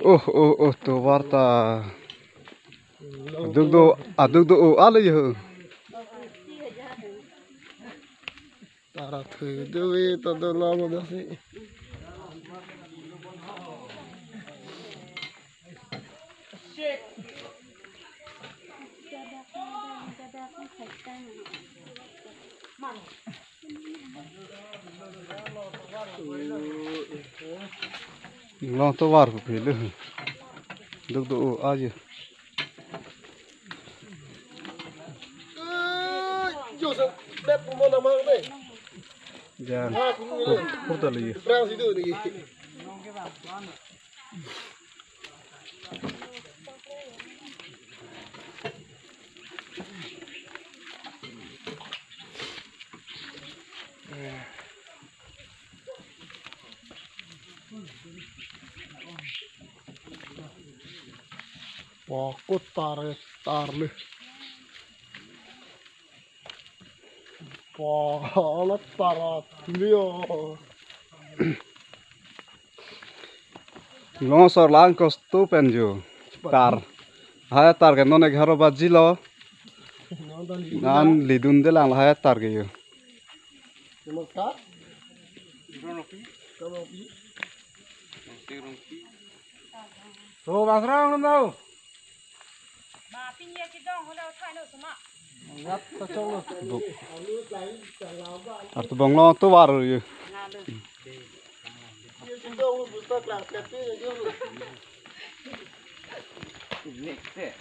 Oh tu warta. Aduk do ala yo. Tara thu dewe to do lama dasi. Long to war phi le. Duk do aja. Joseph, đẹp một năm mang đây. Jangan. Kurta lagi. Perang situ lagi. Wah, kok tar le. Wah, nó tarat liyo. Long sor lang kos tu penjo. Tar. Hai tar ke none gharo baji lo. Nan lidun de lang hai tar ke yo. Namaskar. So basrang đâu. Mà pin nhẹ cái dong họ đâu thay nữa mà. Ngắt ta trong rồi. Ar tu bang lo tu war yo. Chúng tôi bustak lang, tapi dia. Next.